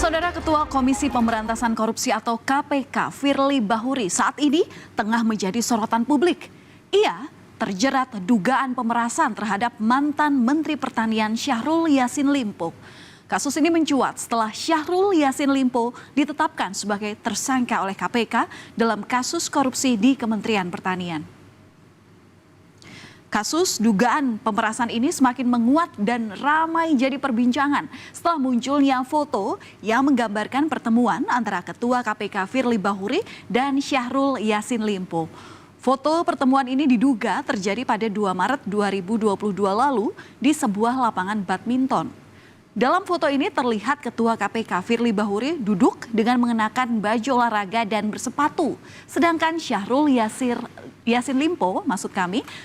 Saudara Ketua Komisi Pemberantasan Korupsi atau KPK, Firly Bahuri, saat ini tengah menjadi sorotan publik. Ia terjerat dugaan pemerasan terhadap mantan Menteri Pertanian Syahrul Yassin Limpo. Kasus ini mencuat setelah Syahrul Yassin Limpo ditetapkan sebagai tersangka oleh KPK dalam kasus korupsi di Kementerian Pertanian. Kasus dugaan pemerasan ini semakin menguat dan ramai jadi perbincangan setelah munculnya foto yang menggambarkan pertemuan antara Ketua KPK Firly Bahuri dan Syahrul Yassin Limpo. Foto pertemuan ini diduga terjadi pada 2 Maret 2022 lalu di sebuah lapangan badminton. Dalam foto ini terlihat Ketua KPK Firly Bahuri duduk dengan mengenakan baju olahraga dan bersepatu. Sedangkan Syahrul Yassin Limpo,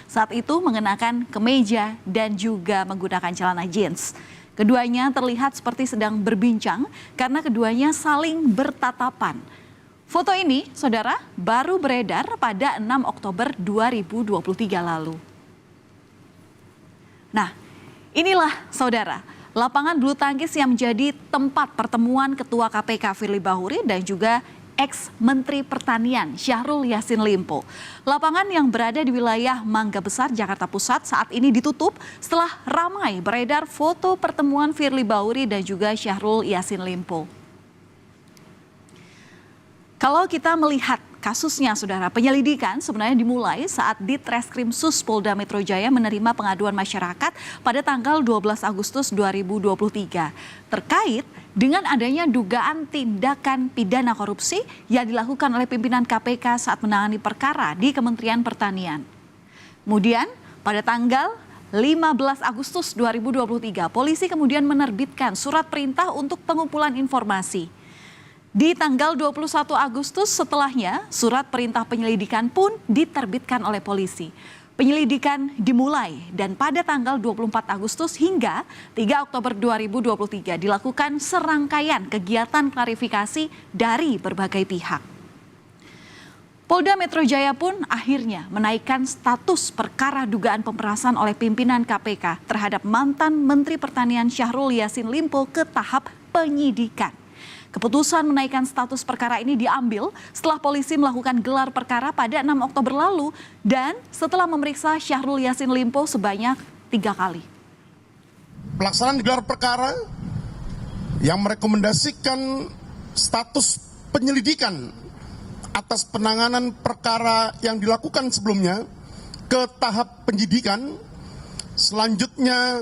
saat itu mengenakan kemeja dan juga menggunakan celana jeans. Keduanya terlihat seperti sedang berbincang karena keduanya saling bertatapan. Foto ini, saudara, baru beredar pada 6 Oktober 2023 lalu. Nah, inilah saudara, lapangan bulu tangkis yang menjadi tempat pertemuan Ketua KPK Firly Bahuri dan juga ex-Menteri Pertanian Syahrul Yassin Limpo. Lapangan yang berada di wilayah Mangga Besar, Jakarta Pusat saat ini ditutup setelah ramai beredar foto pertemuan Firly Bahuri dan juga Syahrul Yassin Limpo. Kalau kita melihat kasusnya, saudara, penyelidikan sebenarnya dimulai saat Ditreskrim Sus Polda Metro Jaya menerima pengaduan masyarakat pada tanggal 12 Agustus 2023 terkait dengan adanya dugaan tindakan pidana korupsi yang dilakukan oleh pimpinan KPK saat menangani perkara di Kementerian Pertanian. Kemudian pada tanggal 15 Agustus 2023, polisi kemudian menerbitkan surat perintah untuk pengumpulan informasi. Di tanggal 21 Agustus setelahnya, surat perintah penyelidikan pun diterbitkan oleh polisi. Penyelidikan dimulai dan pada tanggal 24 Agustus hingga 3 Oktober 2023 dilakukan serangkaian kegiatan klarifikasi dari berbagai pihak. Polda Metro Jaya pun akhirnya menaikkan status perkara dugaan pemerasan oleh pimpinan KPK terhadap mantan Menteri Pertanian Syahrul Yassin Limpo ke tahap penyidikan. Keputusan menaikkan status perkara ini diambil setelah polisi melakukan gelar perkara pada 6 Oktober lalu dan setelah memeriksa Syahrul Yassin Limpo sebanyak 3 kali. Pelaksanaan gelar perkara yang merekomendasikan status penyelidikan atas penanganan perkara yang dilakukan sebelumnya ke tahap penyidikan, selanjutnya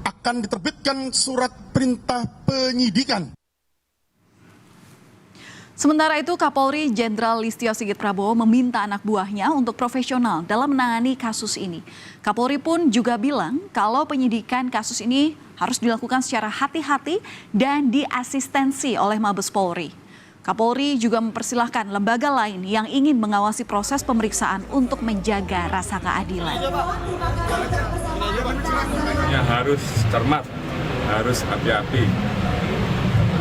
akan diterbitkan surat perintah penyidikan. Sementara itu, Kapolri Jenderal Listio Sigit Prabowo meminta anak buahnya untuk profesional dalam menangani kasus ini. Kapolri pun juga bilang kalau penyidikan kasus ini harus dilakukan secara hati-hati dan diasistensi oleh Mabes Polri. Kapolri juga mempersilahkan lembaga lain yang ingin mengawasi proses pemeriksaan untuk menjaga rasa keadilan. Ya, harus cermat, harus hati-hati.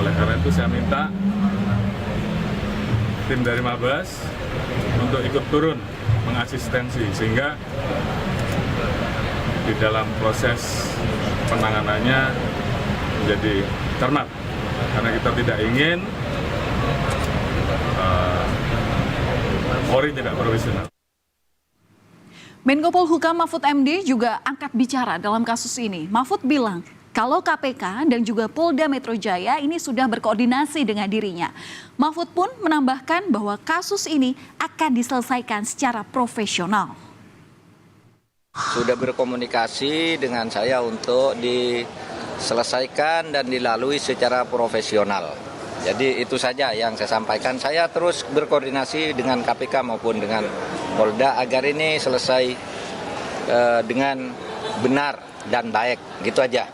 Oleh karena itu saya minta tim dari Mabes untuk ikut turun mengasistensi sehingga di dalam proses penanganannya menjadi cermat, karena kita tidak ingin Polri tidak profesional. Menko Polhukam Mahfud MD juga angkat bicara dalam kasus ini. Mahfud bilang kalau KPK dan juga Polda Metro Jaya ini sudah berkoordinasi dengan dirinya. Mahfud pun menambahkan bahwa kasus ini akan diselesaikan secara profesional. Sudah berkomunikasi dengan saya untuk diselesaikan dan dilalui secara profesional. Jadi itu saja yang saya sampaikan. Saya terus berkoordinasi dengan KPK maupun dengan Polda agar ini selesai dengan benar dan baik. Gitu aja.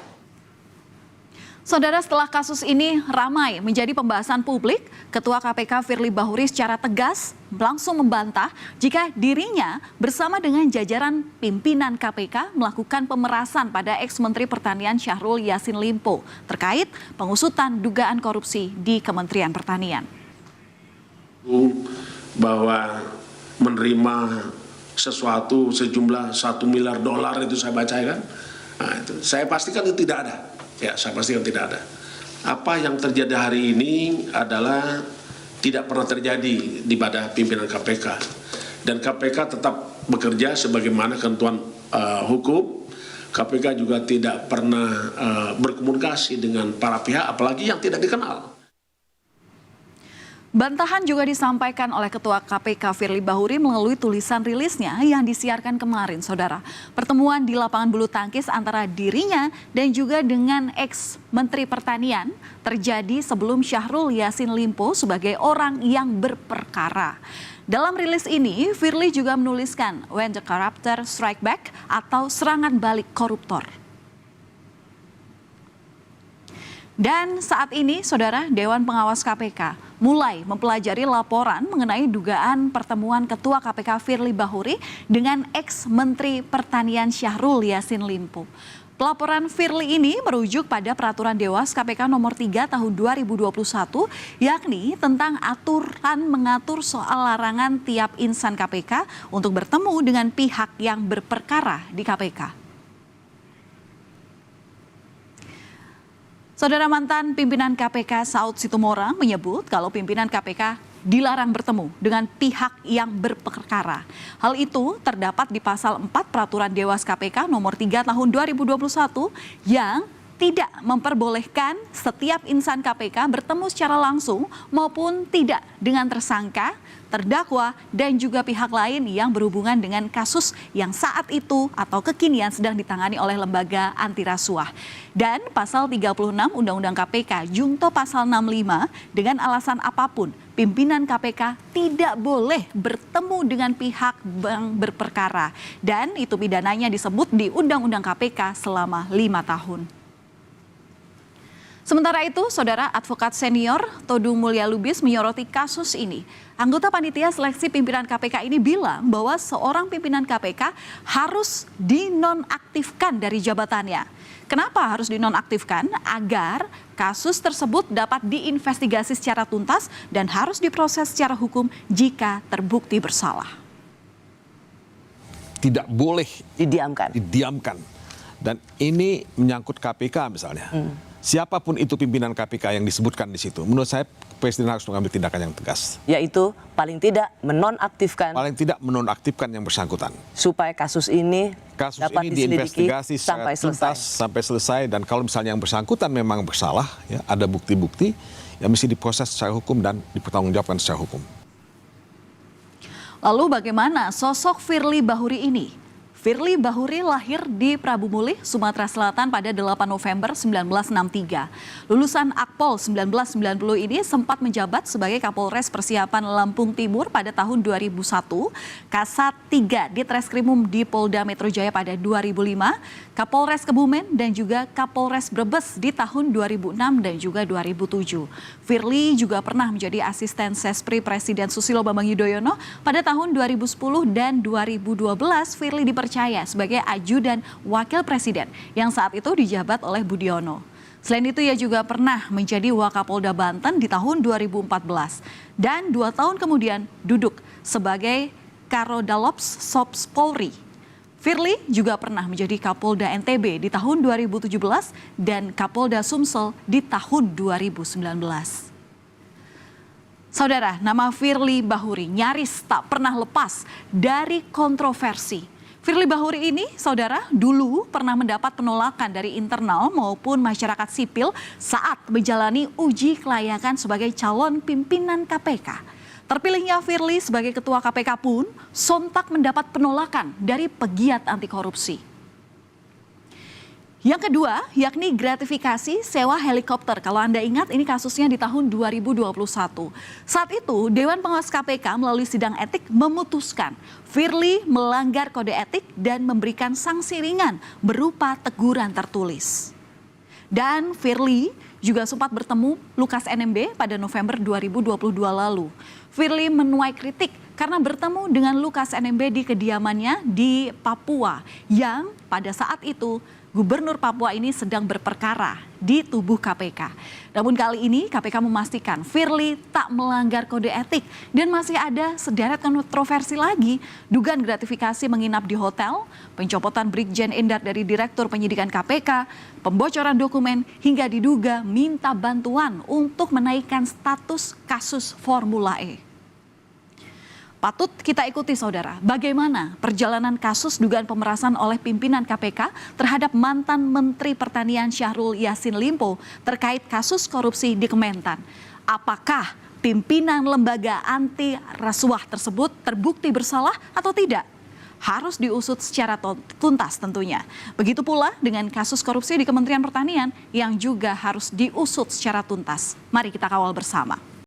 Saudara, setelah kasus ini ramai menjadi pembahasan publik, Ketua KPK Firly Bahuri secara tegas langsung membantah jika dirinya bersama dengan jajaran pimpinan KPK melakukan pemerasan pada ex-Menteri Pertanian Syahrul Yassin Limpo terkait pengusutan dugaan korupsi di Kementerian Pertanian. Bahwa menerima sesuatu sejumlah $1 miliar itu saya baca kan, nah, itu saya pastikan itu tidak ada. Ya, saya pastikan tidak ada. apa yang terjadi hari ini adalah tidak pernah terjadi di pada pimpinan KPK. Dan KPK tetap bekerja sebagaimana ketentuan hukum. KPK juga tidak pernah berkomunikasi dengan para pihak, apalagi yang tidak dikenal. Bantahan juga disampaikan oleh Ketua KPK Firly Bahuri melalui tulisan rilisnya yang disiarkan kemarin, Saudara. Pertemuan di lapangan bulu tangkis antara dirinya dan juga dengan ex-Menteri Pertanian terjadi sebelum Syahrul Yassin Limpo sebagai orang yang berperkara. Dalam rilis ini, Firly juga menuliskan when the corruptor strike back atau serangan balik koruptor. Dan saat ini, Saudara, Dewan Pengawas KPK mulai mempelajari laporan mengenai dugaan pertemuan Ketua KPK Firly Bahuri dengan ex-Menteri Pertanian Syahrul Yassin Limpo. Pelaporan Firly ini merujuk pada Peraturan Dewas KPK nomor 3 tahun 2021, yakni tentang aturan mengatur soal larangan tiap insan KPK untuk bertemu dengan pihak yang berperkara di KPK. Saudara, mantan pimpinan KPK Saud Situmorang menyebut kalau pimpinan KPK dilarang bertemu dengan pihak yang berperkara. Hal itu terdapat di pasal 4 Peraturan Dewas KPK nomor 3 tahun 2021 yang tidak memperbolehkan setiap insan KPK bertemu secara langsung maupun tidak dengan tersangka, terdakwa, dan juga pihak lain yang berhubungan dengan kasus yang saat itu atau kekinian sedang ditangani oleh lembaga anti rasuah. Dan pasal 36 Undang-Undang KPK Junto pasal 65 dengan alasan apapun pimpinan KPK tidak boleh bertemu dengan pihak yang berperkara. Dan itu pidananya disebut di Undang-Undang KPK selama 5 tahun. Sementara itu, Saudara, advokat senior Todung Mulya Lubis menyoroti kasus ini. Anggota panitia seleksi pimpinan KPK ini bilang bahwa seorang pimpinan KPK harus dinonaktifkan dari jabatannya. Kenapa harus dinonaktifkan? Agar kasus tersebut dapat diinvestigasi secara tuntas dan harus diproses secara hukum jika terbukti bersalah. Tidak boleh didiamkan. Dan ini menyangkut KPK misalnya. Siapapun itu pimpinan KPK yang disebutkan di situ, menurut saya Presiden harus mengambil tindakan yang tegas. Yaitu paling tidak menonaktifkan. Paling tidak menonaktifkan yang bersangkutan. Supaya kasus ini dapat diinvestigasi secara tuntas sampai selesai. Dan kalau misalnya yang bersangkutan memang bersalah, ya, ada bukti-bukti, ya mesti diproses secara hukum dan dipertanggungjawabkan secara hukum. Lalu bagaimana sosok Firly Bahuri ini? Firly Bahuri lahir di Prabu Mulih, Sumatera Selatan pada 8 November 1963. Lulusan Akpol 1990 ini sempat menjabat sebagai Kapolres Persiapan Lampung Timur pada tahun 2001, Kasat 3 di Treskrimum di Polda Metro Jaya pada 2005, Kapolres Kebumen dan juga Kapolres Brebes di tahun 2006 dan juga 2007. Firly juga pernah menjadi asisten Sespri Presiden Susilo Bambang Yudhoyono pada tahun 2010 dan 2012. Firly dipercaya sebagai ajudan wakil presiden yang saat itu dijabat oleh Budiono. Selain itu ia juga pernah menjadi Wakapolda Banten di tahun 2014 dan 2 tahun kemudian duduk sebagai Karodalops Sops Polri. Firly juga pernah menjadi Kapolda NTB di tahun 2017 dan Kapolda Sumsel di tahun 2019. Saudara, nama Firly Bahuri nyaris tak pernah lepas dari kontroversi. Firly Bahuri ini, Saudara, dulu pernah mendapat penolakan dari internal maupun masyarakat sipil saat menjalani uji kelayakan sebagai calon pimpinan KPK. Terpilihnya Firly sebagai ketua KPK pun sontak mendapat penolakan dari pegiat anti korupsi. Yang kedua, yakni gratifikasi sewa helikopter. Kalau Anda ingat, ini kasusnya di tahun 2021. Saat itu, Dewan Pengawas KPK melalui sidang etik memutuskan Firly melanggar kode etik dan memberikan sanksi ringan berupa teguran tertulis. Dan Firly juga sempat bertemu Lukas NMB pada November 2022 lalu. Firly menuai kritik karena bertemu dengan Lukas NMB di kediamannya di Papua yang pada saat itu Gubernur Papua ini sedang berperkara di tubuh KPK. Namun kali ini KPK memastikan Firly tak melanggar kode etik dan masih ada sederet kontroversi lagi. Dugaan gratifikasi menginap di hotel, pencopotan Brigjen Endar dari Direktur Penyidikan KPK, pembocoran dokumen hingga diduga minta bantuan untuk menaikkan status kasus Formula E. Patut kita ikuti saudara, bagaimana perjalanan kasus dugaan pemerasan oleh pimpinan KPK terhadap mantan Menteri Pertanian Syahrul Yassin Limpo terkait kasus korupsi di Kementan. Apakah pimpinan lembaga anti rasuah tersebut terbukti bersalah atau tidak? Harus diusut secara tuntas tentunya. Begitu pula dengan kasus korupsi di Kementerian Pertanian yang juga harus diusut secara tuntas. Mari kita kawal bersama.